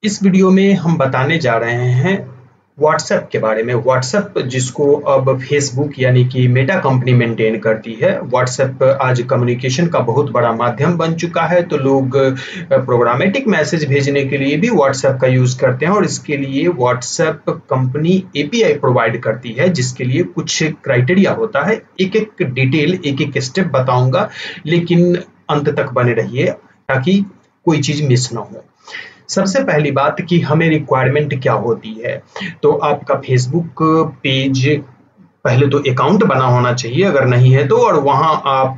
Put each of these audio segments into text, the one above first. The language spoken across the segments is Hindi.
इस वीडियो में हम बताने जा रहे हैं व्हाट्सएप के बारे में। व्हाट्सएप जिसको अब फेसबुक यानी कि मेटा कंपनी मेंटेन करती है। व्हाट्सएप आज कम्युनिकेशन का बहुत बड़ा माध्यम बन चुका है, तो लोग प्रोग्रामेटिक मैसेज भेजने के लिए भी व्हाट्सएप का यूज करते हैं और इसके लिए व्हाट्सएप कंपनी एपीआई प्रोवाइड करती है, जिसके लिए कुछ क्राइटेरिया होता है। एक एक डिटेल, एक एक स्टेप बताऊंगा, लेकिन अंत तक बने रहिए ताकि कोई चीज मिस ना हो। सबसे पहली बात कि हमें रिक्वायरमेंट क्या होती है, तो आपका फेसबुक पेज पहले तो अकाउंट बना होना चाहिए, अगर नहीं है तो, और वहां आप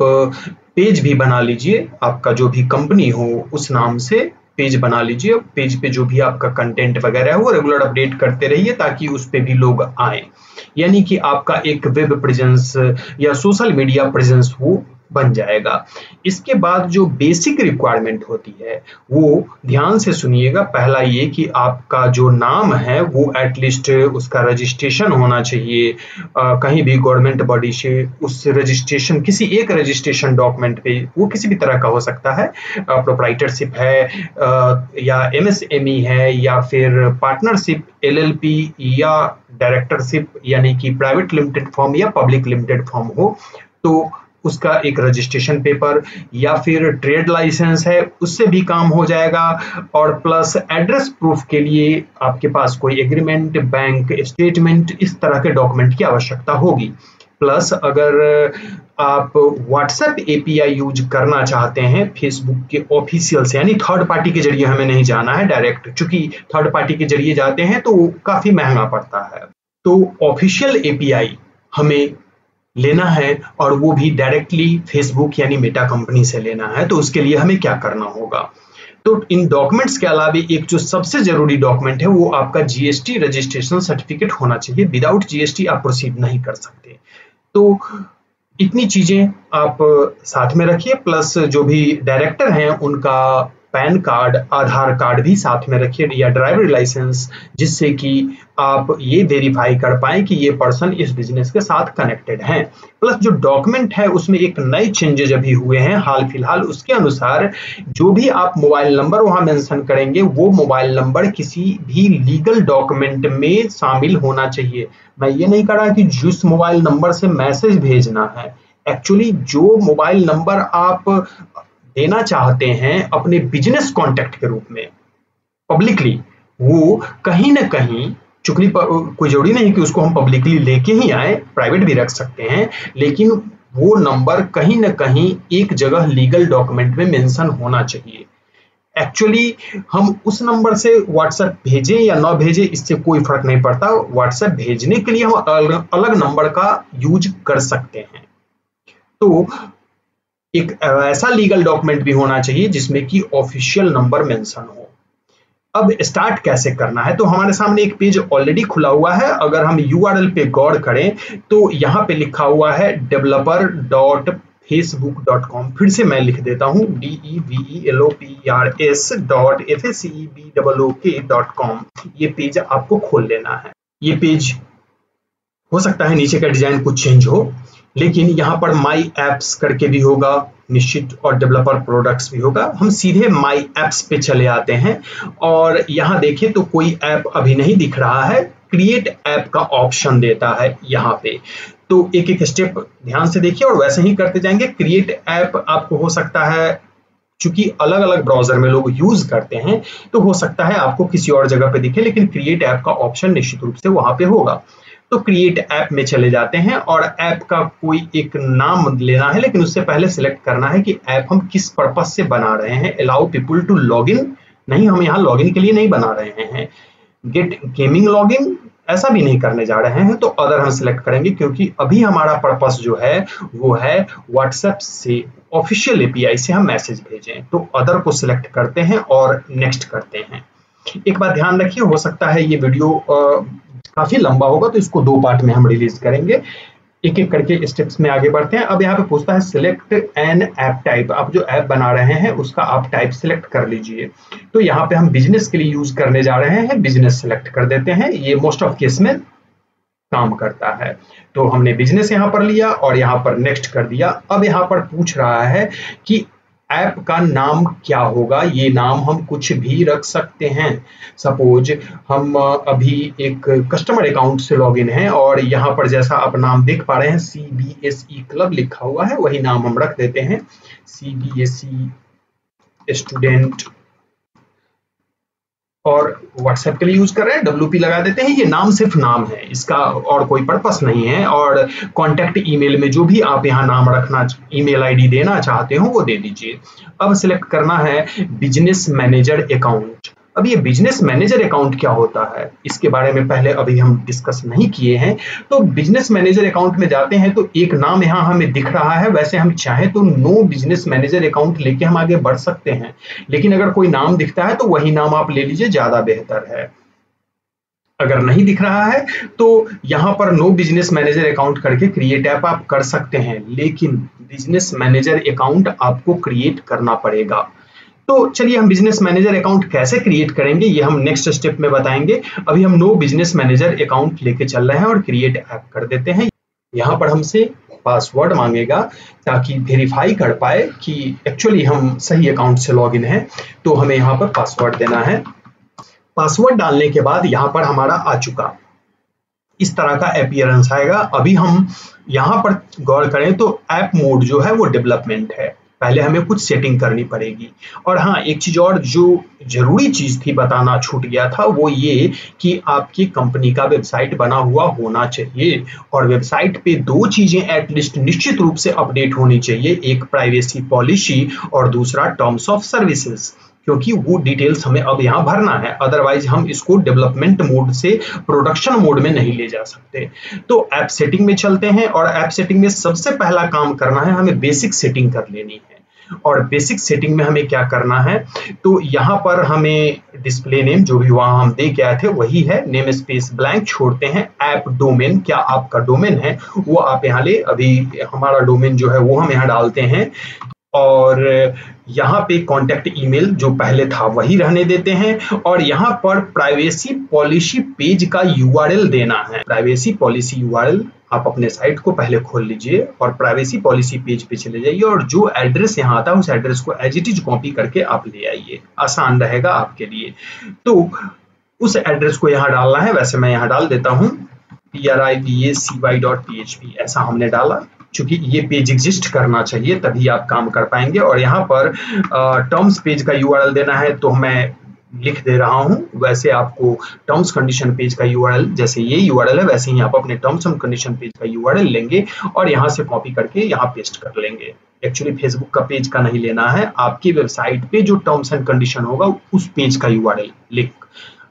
पेज भी बना लीजिए। आपका जो भी कंपनी हो उस नाम से पेज बना लीजिए। पेज पे जो भी आपका कंटेंट वगैरह है वो रेगुलर अपडेट करते रहिए ताकि उस पे भी लोग आए, यानी कि आपका एक वेब प्रेजेंस या सोशल मीडिया प्रेजेंस वो बन जाएगा। इसके बाद जो बेसिक रिक्वायरमेंट होती है वो ध्यान से सुनिएगा। पहला ये कि आपका जो नाम है वो एटलीस्ट उसका रजिस्ट्रेशन होना चाहिए कहीं भी गवर्नमेंट बॉडी से। उस रजिस्ट्रेशन किसी एक रजिस्ट्रेशन डॉक्यूमेंट पे, वो किसी भी तरह का हो सकता है, प्रोप्राइटरशिप है या एमएसएमई है या फिर पार्टनरशिप, एलएलपी या डायरेक्टरशिप यानी कि प्राइवेट लिमिटेड फर्म या पब्लिक लिमिटेड फर्म हो, तो उसका एक रजिस्ट्रेशन पेपर या फिर ट्रेड लाइसेंस है, उससे भी काम हो जाएगा। और प्लस एड्रेस प्रूफ के लिए आपके पास कोई एग्रीमेंट, बैंक स्टेटमेंट, इस तरह के डॉक्यूमेंट की आवश्यकता होगी। प्लस अगर आप व्हाट्सएप एपीआई यूज करना चाहते हैं फेसबुक के ऑफिशियल से, यानी थर्ड पार्टी के जरिए हमें नहीं जाना है डायरेक्ट, क्योंकि थर्ड पार्टी के जरिए जाते हैं तो काफी महंगा पड़ता है। तो ऑफिशियल एपीआई हमें लेना है और वो भी डायरेक्टली फेसबुक यानी मेटा कंपनी से लेना है। तो उसके लिए हमें क्या करना होगा, तो इन डॉक्यूमेंट्स के अलावा एक जो सबसे जरूरी डॉक्यूमेंट है वो आपका जीएसटी रजिस्ट्रेशन सर्टिफिकेट होना चाहिए। विदाउट जीएसटी आप प्रोसीड नहीं कर सकते। तो इतनी चीजें आप साथ में रखिए। प्लस जो भी डायरेक्टर हैं उनका पैन कार्ड, आधार कार्ड भी साथ में रखिए या ड्राइवर लाइसेंस, जिससे कि आप ये वेरीफाई कर पाएं कि ये पर्सन इस बिजनेस के साथ कनेक्टेड हैं। प्लस जो डॉक्यूमेंट है उसमें एक नए चेंजेज अभी हुए हैं हाल फिलहाल, उसके अनुसार जो भी आप मोबाइल नंबर वहां मेंशन करेंगे वो मोबाइल नंबर किसी भी लीगल डॉक्यूमेंट में शामिल होना चाहिए। मैं ये नहीं कह रहा कि जिस मोबाइल नंबर से मैसेज भेजना है, एक्चुअली जो मोबाइल नंबर आप देना चाहते हैं अपने बिजनेस कॉन्टैक्ट के रूप में पब्लिकली, वो कहीं ना कहीं, चूंकि कोई जरूरी नहीं कि उसको हम पब्लिकली लेके ही आए, प्राइवेट भी रख सकते हैं, लेकिन वो नंबर कहीं ना कहीं एक जगह लीगल डॉक्यूमेंट में मेंशन होना चाहिए। एक्चुअली हम उस नंबर से व्हाट्सएप भेजें या ना भेजें इससे कोई फर्क नहीं पड़ता। व्हाट्सएप भेजने के लिए हम अलग नंबर का यूज कर सकते हैं। तो एक ऐसा लीगल डॉक्यूमेंट भी होना चाहिए जिसमें कि ऑफिशियल नंबर मेंशन हो। अब स्टार्ट कैसे करना है, तो हमारे सामने एक पेज ऑलरेडी खुला हुआ है। अगर हम यूआरएल पे गौर करें तो यहाँ पे लिखा हुआ है developer.facebook.com। फिर से मैं लिख देता हूँ developers.facebook.com। ये पेज आपको खोल लेना है। ये पेज हो सकता है नीचे का डिजाइन कुछ चेंज हो, लेकिन यहाँ पर माई एप्स करके भी होगा निश्चित, और डेवलपर प्रोडक्ट्स भी होगा। हम सीधे माई एप्स पे चले आते हैं और यहाँ देखें तो कोई ऐप अभी नहीं दिख रहा है, क्रिएट ऐप का ऑप्शन देता है यहाँ पे। तो एक एक स्टेप ध्यान से देखिए और वैसे ही करते जाएंगे। क्रिएट ऐप आपको हो सकता है, चूंकि अलग अलग ब्राउजर में लोग यूज करते हैं, तो हो सकता है आपको किसी और जगह पे दिखे, लेकिन क्रिएट ऐप का ऑप्शन निश्चित रूप से वहां पे होगा। तो क्रिएट ऐप में चले जाते हैं और ऐप का कोई एक नाम लेना है, लेकिन उससे पहले सिलेक्ट करना है कि ऐप हम किस पर्पज से बना रहे हैं। Allow people to log in, नहीं, हम यहाँ लॉगिन के लिए नहीं बना रहे हैं। गेट गेमिंग लॉगिन, ऐसा भी नहीं करने जा रहे हैं। तो अदर हम सिलेक्ट करेंगे, क्योंकि अभी हमारा पर्पस जो है वो है व्हाट्सएप से ऑफिशियल एपीआई से हम मैसेज भेजें। तो अदर को सिलेक्ट करते हैं और नेक्स्ट करते हैं। एक बात ध्यान रखिए, हो सकता है ये वीडियो काफी लंबा होगा, तो इसको 2 पार्ट में हम रिलीज करेंगे। एक एक करके स्टेप्स में आगे बढ़ते हैं। अब यहाँ पे पूछता है सिलेक्ट एन ऐप टाइप। आप जो ऐप बना रहे हैं उसका आप टाइप सिलेक्ट कर लीजिए। तो यहाँ पे हम बिजनेस के लिए यूज करने जा रहे हैं, बिजनेस सिलेक्ट कर देते हैं। ये मोस्ट ऑफ केस में काम करता है। तो हमने बिजनेस यहाँ पर लिया और यहाँ पर नेक्स्ट कर दिया। अब यहाँ पर पूछ रहा है कि ऐप का नाम क्या होगा, ये नाम हम कुछ भी रख सकते हैं। सपोज हम अभी एक कस्टमर अकाउंट से लॉगिन हैं और यहाँ पर जैसा आप नाम देख पा रहे हैं CBSE क्लब लिखा हुआ है, वही नाम हम रख देते हैं, CBSE स्टूडेंट। और व्हाट्सएप के लिए यूज कर रहे हैं, WP लगा देते हैं। ये नाम सिर्फ नाम है, इसका और कोई पर्पस नहीं है। और कॉन्टैक्ट ईमेल में जो भी आप यहाँ नाम रखना, ईमेल आईडी देना चाहते हो वो दे दीजिए। अब सिलेक्ट करना है बिजनेस मैनेजर अकाउंट। अब ये बिजनेस मैनेजर अकाउंट क्या होता है, इसके बारे में पहले अभी हम डिस्कस नहीं किए हैं। तो बिजनेस मैनेजर अकाउंट में जाते हैं तो एक नाम यहाँ हमें दिख रहा है। वैसे हम चाहें तो नो बिजनेस मैनेजर अकाउंट लेके हम आगे बढ़ सकते हैं, लेकिन अगर कोई नाम दिखता है तो वही नाम आप ले लीजिए, ज्यादा बेहतर है। अगर नहीं दिख रहा है तो यहाँ पर नो बिजनेस मैनेजर अकाउंट करके क्रिएट ऐप आप कर सकते हैं, लेकिन बिजनेस मैनेजर अकाउंट आपको क्रिएट करना पड़ेगा। तो चलिए हम बिजनेस मैनेजर अकाउंट कैसे क्रिएट करेंगे ये हम नेक्स्ट स्टेप में बताएंगे। अभी हम नो बिजनेस मैनेजर अकाउंट लेके चल रहे हैं और क्रिएट ऐप कर देते हैं। यहाँ पर हमसे पासवर्ड मांगेगा ताकि वेरीफाई कर पाए कि एक्चुअली हम सही अकाउंट से लॉगिन हैं। तो हमें यहाँ पर पासवर्ड देना है। पासवर्ड डालने के बाद यहाँ पर हमारा आ चुका इस तरह का अपीयरेंस आएगा। अभी हम यहाँ पर गौर करें तो ऐप मोड जो है वो डेवलपमेंट है, पहले हमें कुछ सेटिंग करनी पड़ेगी। और हाँ, एक चीज और जो जरूरी चीज थी बताना छूट गया था, वो ये कि आपकी कंपनी का वेबसाइट बना हुआ होना चाहिए। और वेबसाइट पे दो चीजें एटलीस्ट निश्चित रूप से अपडेट होनी चाहिए, एक प्राइवेसी पॉलिसी और दूसरा टर्म्स ऑफ सर्विसेज, क्योंकि वो डिटेल्स हमें अब यहाँ भरना है। अदरवाइज हम इसको डेवलपमेंट मोड से प्रोडक्शन मोड में नहीं ले जा सकते। तो ऐप सेटिंग में चलते हैं और ऐप सेटिंग में सबसे पहला काम करना है, हमें बेसिक सेटिंग कर लेनी है। और बेसिक सेटिंग में हमें क्या करना है, तो यहाँ पर हमें डिस्प्ले नेम जो भी वहां हम दे के आए थे वही है, नेम स्पेस ब्लैंक छोड़ते हैं। ऐप डोमेन, क्या आपका डोमेन है वो आप यहाँ ले, अभी हमारा डोमेन जो है वो हम यहाँ डालते हैं। और यहाँ पे कॉन्टैक्ट ईमेल जो पहले था वही रहने देते हैं। और यहाँ पर प्राइवेसी पॉलिसी पेज का URL देना है। प्राइवेसी पॉलिसी URL आप अपने साइट को पहले खोल लीजिए और प्राइवेसी पॉलिसी पेज पे चले जाइए और जो एड्रेस यहाँ आता है उस एड्रेस को एज इट इज कॉपी करके आप ले आइए, आसान रहेगा आपके लिए। तो उस एड्रेस को यहाँ डालना है। वैसे मैं यहाँ डाल देता हूँ privacy.php, ऐसा हमने डाला। चूंकि ये पेज एग्जिस्ट करना चाहिए तभी आप काम कर पाएंगे। और यहाँ पर टर्म्स पेज का URL देना है, तो मैं लिख दे रहा हूँ। वैसे आपको टर्म्स कंडीशन पेज का URL, जैसे ये URL है वैसे ही आप अपने टर्म्स एंड कंडीशन पेज का URL लेंगे और यहाँ से कॉपी करके यहाँ पेस्ट कर लेंगे। एक्चुअली फेसबुक का पेज का नहीं लेना है, आपकी वेबसाइट पे जो टर्म्स एंड कंडीशन होगा उस पेज का URL लिंक।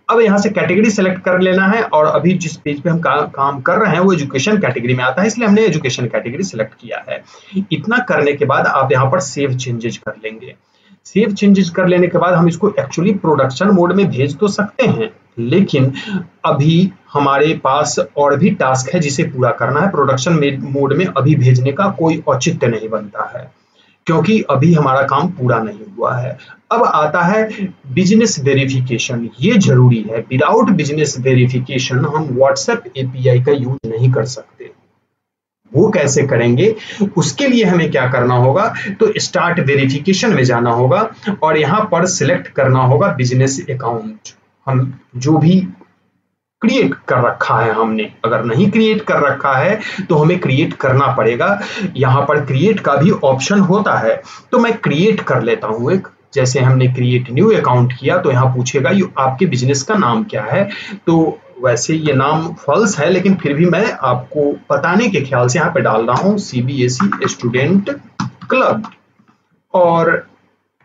अब यहाँ से कैटेगरी सेलेक्ट कर लेना है और अभी जिस पेज पे हम काम कर रहे हैं वो एजुकेशन कैटेगरी में आता है, इसलिए हमने एजुकेशन कैटेगरी सेलेक्ट किया है। इतना करने के बाद आप यहाँ पर सेव चेंजेस कर लेंगे। सेव चेंजेस कर लेने के बाद हम इसको एक्चुअली प्रोडक्शन मोड में भेज तो सकते हैं, लेकिन अभी हमारे पास और भी टास्क है जिसे पूरा करना है। प्रोडक्शन मोड में अभी भेजने का कोई औचित्य नहीं बनता है क्योंकि अभी हमारा काम पूरा नहीं हुआ है। अब आता है बिजनेस वेरिफिकेशन, ये जरूरी है। विदाउट बिजनेस वेरिफिकेशन हम व्हाट्सएप API का यूज नहीं कर सकते। वो कैसे करेंगे, उसके लिए हमें क्या करना होगा, तो स्टार्ट वेरिफिकेशन में जाना होगा और यहाँ पर सिलेक्ट करना होगा बिजनेस अकाउंट। हम जो भी क्रिएट कर रखा है हमने, अगर नहीं क्रिएट कर रखा है तो हमें क्रिएट करना पड़ेगा। यहाँ पर क्रिएट का भी ऑप्शन होता है, तो मैं क्रिएट कर लेता हूँ एक। जैसे हमने क्रिएट न्यू अकाउंट किया तो यहाँ पूछेगा ये आपके बिजनेस का नाम क्या है। तो वैसे ये नाम फॉल्स है, लेकिन फिर भी मैं आपको बताने के ख्याल से यहाँ पे डाल रहा हूँ CBSE स्टूडेंट क्लब और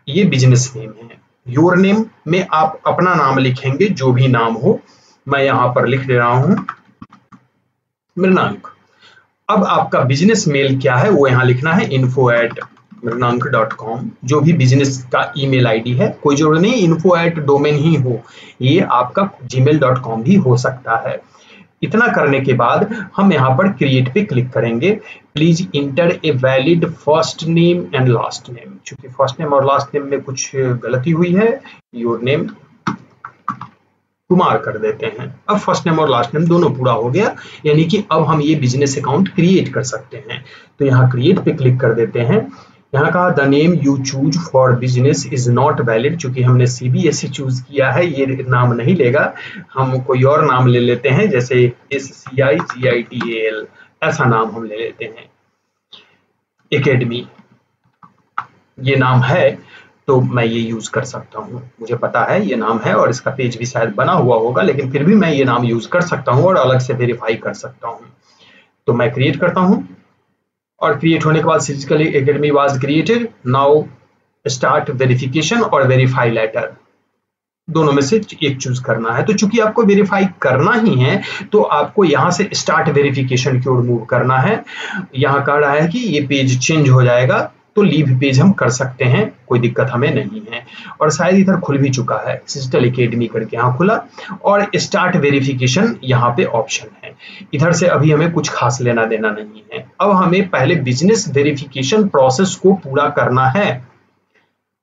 ये बिजनेस नेम है। योर नेम में आप अपना नाम लिखेंगे, जो भी नाम हो। मैं यहाँ पर लिख दे रहा हूँ मृणांक। अब आपका बिजनेस मेल क्या है वो यहाँ लिखना है info@mrinank.com। जो भी बिजनेस का ईमेल आईडी है, कोई जरूरी नहीं info@domain ही हो, ये आपका gmail.com भी हो सकता है। इतना करने के बाद हम यहाँ पर क्रिएट पे क्लिक करेंगे। Please inter a valid first name and last name. चूंकि फर्स्ट नेम और लास्ट नेम में कुछ गलती हुई है, योर नेम कुमार कर देते हैं। अब फर्स्ट नेम और लास्ट नेम दोनों पूरा हो गया, यानी कि अब हम ये बिजनेस अकाउंट क्रिएट कर सकते हैं। तो यहाँ क्रिएट पे क्लिक कर देते हैं। यहाँ कहा the name you choose for business is not valid, चूंकि हमने CBSE चूज किया है ये नाम नहीं लेगा, हम कोई और नाम ले लेते हैं, जैसे SCIGITAL ऐसा नाम हम ले लेते हैं। एकेडमी ये नाम है तो मैं ये यूज कर सकता हूँ, मुझे पता है ये नाम है और इसका पेज भी शायद बना हुआ होगा, लेकिन फिर भी मैं ये नाम यूज कर सकता हूँ और अलग से वेरीफाई कर सकता हूँ। तो मैं क्रिएट करता हूँ और क्रिएट होने के बाद physically academy was created, now start verification और वेरीफाई लेटर, दोनों में से एक चूज करना है। तो चूंकि आपको वेरीफाई करना ही है तो आपको यहाँ से स्टार्ट वेरिफिकेशन की ओर मूव करना है। यहाँ कह रहा है कि ये पेज चेंज हो जाएगा, तो लीव पेज हम कर सकते हैं, कोई दिक्कत हमें नहीं है। और शायद इधर खुल भी चुका है, डिजिटल एकेडमी करके यहाँ खुला और स्टार्ट वेरिफिकेशन यहाँ पे ऑप्शन है। इधर से अभी हमें कुछ खास लेना देना नहीं है। अब हमें पहले बिजनेस वेरिफिकेशन प्रोसेस को पूरा करना है,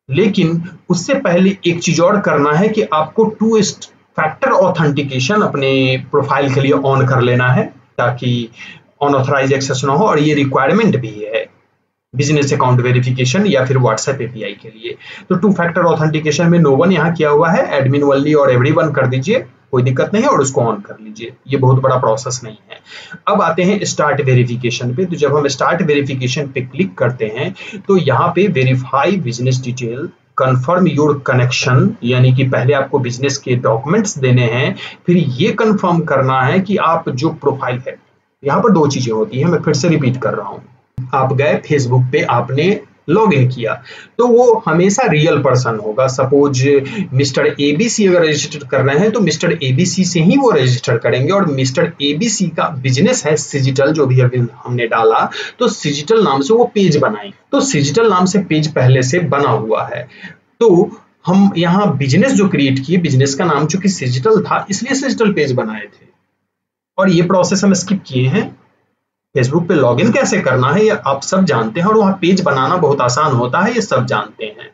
लेकिन उससे पहले एक चीज और करना है कि आपको 2 फैक्टर ऑथेंटिकेशन अपने प्रोफाइल के लिए ऑन कर लेना है, ताकि अनऑथराइज एक्सेस ना हो, और ये रिक्वायरमेंट भी है बिजनेस अकाउंट वेरिफिकेशन या फिर व्हाट्सएप API के लिए। तो 2 फैक्टर ऑथेंटिकेशन में नो वन यहाँ किया हुआ है, एडमिन ओनली और एवरीवन कर दीजिए, कोई दिक्कत नहीं है, और उसको ऑन कर लीजिए, ये बहुत बड़ा प्रोसेस नहीं है। अब आते हैं स्टार्ट वेरिफिकेशन पे। तो जब हम स्टार्ट वेरिफिकेशन पे क्लिक करते हैं तो यहाँ पे verify business detail, confirm your connection, यानी कि पहले आपको बिजनेस के डॉक्यूमेंट्स देने हैं, फिर ये कंफर्म करना है कि आप जो प्रोफाइल है, यहाँ पर 2 चीजें होती है, मैं फिर से रिपीट कर रहा हूँ। आप गए फेसबुक पे, आपने लॉग इन किया, तो वो हमेशा रियल पर्सन होगा। सपोज मिस्टर ABC अगर रजिस्टर कर रहे हैं तो मिस्टर ABC से ही वो रजिस्टर करेंगे, और मिस्टर ABC का बिजनेस है सिजिटल, जो भी अभी हमने डाला, तो सिजिटल नाम से वो पेज बनाएंगे। तो सिजिटल नाम से पेज पहले से बना हुआ है, तो हम यहाँ बिजनेस जो क्रिएट किए, बिजनेस का नाम चूंकि सिजिटल था इसलिए सिजिटल पेज बनाए थे, और ये प्रोसेस हम स्किप किए हैं। फेसबुक पे लॉगिन कैसे करना है ये आप सब जानते हैं, और वहाँ पेज बनाना बहुत आसान होता है, ये सब जानते हैं।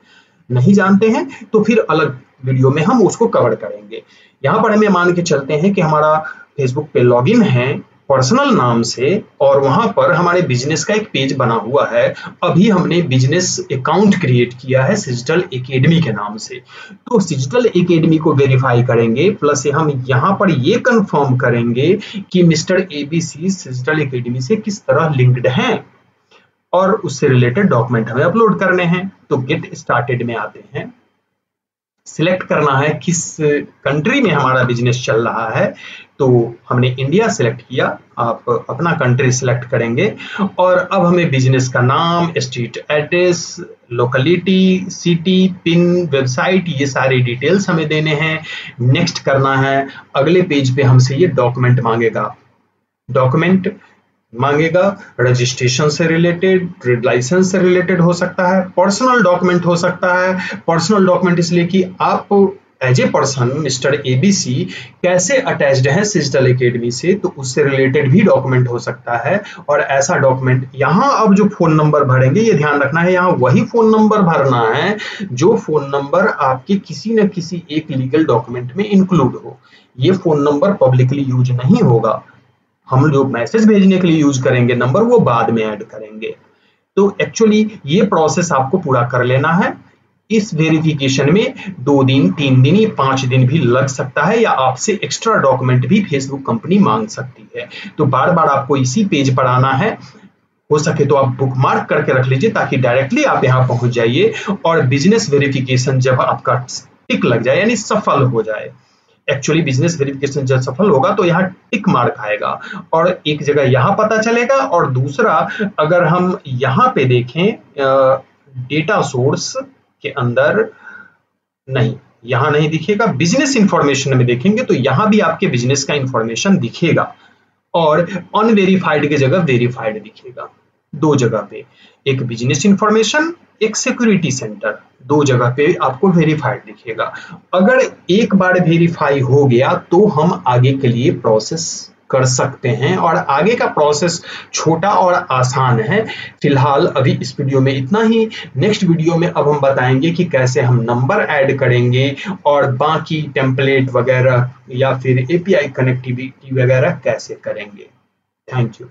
नहीं जानते हैं तो फिर अलग वीडियो में हम उसको कवर करेंगे। यहाँ पर हमें मान के चलते हैं कि हमारा फेसबुक पे लॉगिन है पर्सनल नाम से, और वहां पर हमारे बिजनेस का एक पेज बना हुआ है। अभी हमने बिजनेस अकाउंट क्रिएट किया है सिजिटल एकेडमी के नाम से, तो सिजिटल एकेडमी को वेरीफाई करेंगे, प्लस हम यहाँ पर ये कंफर्म करेंगे कि मिस्टर ABC सिजिटल एकेडमी से किस तरह लिंक्ड हैं, और उससे रिलेटेड डॉक्यूमेंट हमें अपलोड करने हैं। तो गेट स्टार्टेड में आते हैं, सिलेक्ट करना है किस कंट्री में हमारा बिजनेस चल रहा है, तो हमने इंडिया सिलेक्ट किया, आप अपना कंट्री सिलेक्ट करेंगे। और अब हमें बिजनेस का नाम, street address, locality, city, pin, website, ये सारे डिटेल्स हमें देने हैं। नेक्स्ट करना है। अगले पेज पे हमसे ये डॉक्यूमेंट मांगेगा, डॉक्यूमेंट मांगेगा रजिस्ट्रेशन से रिलेटेड, ट्रेड लाइसेंस से रिलेटेड हो सकता है, पर्सनल डॉक्यूमेंट हो सकता है। पर्सनल डॉक्यूमेंट इसलिए कि आप as a person mister ABC कैसे अटैच्ड है सिजिटल एकेडमी से, तो उससे रिलेटेड भी डॉक्यूमेंट हो सकता है। और ऐसा डॉक्यूमेंट यहाँ अब जो फोन नंबर भरेंगे, ये ध्यान रखना है, यहाँ वही फोन नंबर भरना है जो फोन नंबर आपके किसी न किसी एक लीगल डॉक्यूमेंट में इंक्लूड हो। ये फोन नंबर पब्लिकली यूज नहीं होगा, हम जो मैसेज भेजने के लिए यूज करेंगे नंबर, वो बाद में ऐड करेंगे। तो एक्चुअली ये प्रोसेस आपको पूरा कर लेना है। इस वेरिफिकेशन में 2 दिन, 3 दिन या 5 दिन भी लग सकता है, या आपसे एक्स्ट्रा डॉक्यूमेंट भी फेसबुक कंपनी मांग सकती है। तो बार बार आपको इसी पेज पर आना है। हो सके तो आप बुकमार्क करके रख लीजिए, ताकि डायरेक्टली आप यहाँ पहुंच जाइए, और बिजनेस वेरिफिकेशन जब आपका टिक लग जाए, यानी सफल हो जाए। एक्चुअली बिजनेस वेरिफिकेशन जब सफल होगा तो यहाँ टिक मार्क आएगा, और एक जगह यहाँ पता चलेगा, और दूसरा अगर हम यहाँ पे देखें डेटा सोर्स के अंदर, नहीं, यहाँ नहीं दिखेगा। बिजनेस इंफॉर्मेशन में देखेंगे तो यहाँ भी आपके बिजनेस का इंफॉर्मेशन दिखेगा, और अनवेरिफाइड की जगह वेरीफाइड दिखेगा। 2 जगह पे, एक बिजनेस इंफॉर्मेशन, एक सिक्योरिटी सेंटर, 2 जगह पे आपको वेरीफाइड दिखेगा। अगर एक बार वेरीफाई हो गया तो हम आगे के लिए प्रोसेस कर सकते हैं, और आगे का प्रोसेस छोटा और आसान है। फिलहाल अभी इस वीडियो में इतना ही। नेक्स्ट वीडियो में अब हम बताएंगे कि कैसे हम नंबर ऐड करेंगे, और बाकी टेम्पलेट वगैरह या फिर API कनेक्टिविटी वगैरह कैसे करेंगे। Thank you.